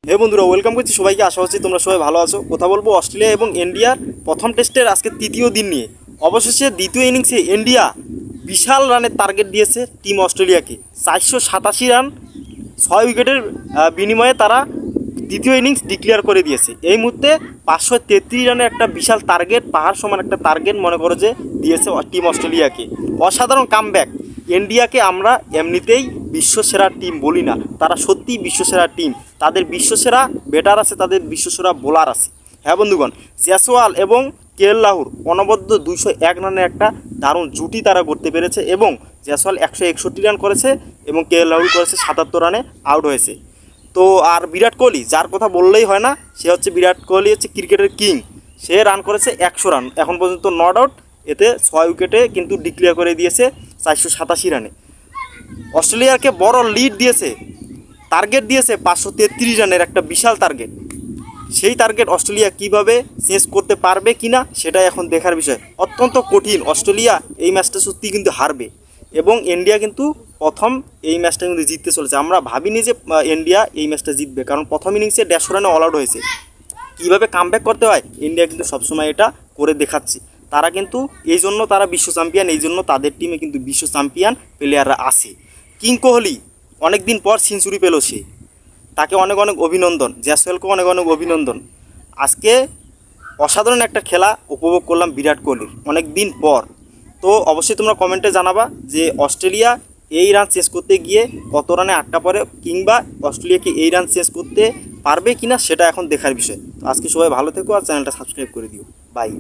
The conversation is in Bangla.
হে বন্ধুরা, ওয়েলকাম করছি সবাইকে। আশা হচ্ছে তোমরা সবাই ভালো আছো। কথা বলবো অস্ট্রেলিয়া এবং ইন্ডিয়ার প্রথম টেস্টের আজকে তৃতীয় দিন নিয়ে। অবশেষে দ্বিতীয় ইনিংসে ইন্ডিয়া বিশাল রানের টার্গেট দিয়েছে টিম অস্ট্রেলিয়াকে। 487 রান 6 উইকেটের বিনিময়ে তারা দ্বিতীয় ইনিংস ডিক্লেয়ার করে দিয়েছে। এই মুহূর্তে 533 রানের একটা বিশাল টার্গেট, পাহাড় সমান একটা টার্গেট মনে করো যে দিয়েছে টিম অস্ট্রেলিয়াকে। অসাধারণ কামব্যাক। ইন্ডিয়াকে আমরা এমনিতেই বিশ্বসেরা টিম বলি না, তারা সত্যিই বিশ্বসেরা টিম। তাদের বিশ্বসেরা ব্যাটার আছে, তাদের বিশ্বসেরা বোলার আছে। হ্যাঁ বন্ধুগণ, জয়সওয়াল এবং কেএল রাহুল অনবদ্য 201 রানের একটা দারুণ জুটি তারা করতে পেরেছে এবং জয়সওয়াল 161 রান করেছে এবং কেএল রাহুল করেছে 77 রানে আউট হয়েছে। তো আর বিরাট কোহলি, যার কথা বললেই হয় না, সে হচ্ছে বিরাট কোহলি, হচ্ছে ক্রিকেটের কিং। সে রান করেছে 100 রান, এখন পর্যন্ত নট আউট। এতে 6 উইকেটে কিন্তু ডিক্লেয়ার করে দিয়েছে 487 রানে। অস্ট্রেলিয়াকে বড় লিড দিয়েছে, টার্গেট দিয়েছে 533 রানের একটা বিশাল টার্গেট। সেই টার্গেট অস্ট্রেলিয়া কিভাবে চেঞ্জ করতে পারবে কিনা সেটাই এখন দেখার বিষয়। অত্যন্ত কঠিন। অস্ট্রেলিয়া এই ম্যাচটা সত্যি কিন্তু হারবে এবং ইন্ডিয়া কিন্তু প্রথম এই ম্যাচটা কিন্তু জিততে চলেছে। আমরা ভাবিনি যে ইন্ডিয়া এই ম্যাচটা জিতবে, কারণ প্রথম ইনিংসে 150 রানে অল আউট হয়েছে। কীভাবে কামব্যাক করতে হয় ইন্ডিয়া কিন্তু সবসময় এটা করে দেখাচ্ছে। তারা কিন্তু এই জন্য তারা বিশ্ব চ্যাম্পিয়ন, এই জন্য তাদের টিমে কিন্তু বিশ্ব চ্যাম্পিয়ন প্লেয়াররা আছে। কিং কোহলি অনেক দিন পর সেঞ্চুরি পেল, সে, তাকে অনেক অনেক অভিনন্দন। জয়সওয়ালকেও অনেক অনেক অভিনন্দন। আজকে অসাধারণ একটা খেলা উপভোগ করলাম বিরাট কোহলির অনেক দিন পর। তো অবশ্যই তোমরা কমেন্টে জানাবা যে অস্ট্রেলিয়া এই রান চেস করতে গিয়ে কত রানে আটকা পড়ে, কিংবা অস্ট্রেলিয়াকে এই রান চেস করতে পারবে কিনা সেটা এখন দেখার বিষয়। আজকে সবাই ভালো থেকো আর চ্যানেলটা সাবস্ক্রাইব করে দিও। বাই।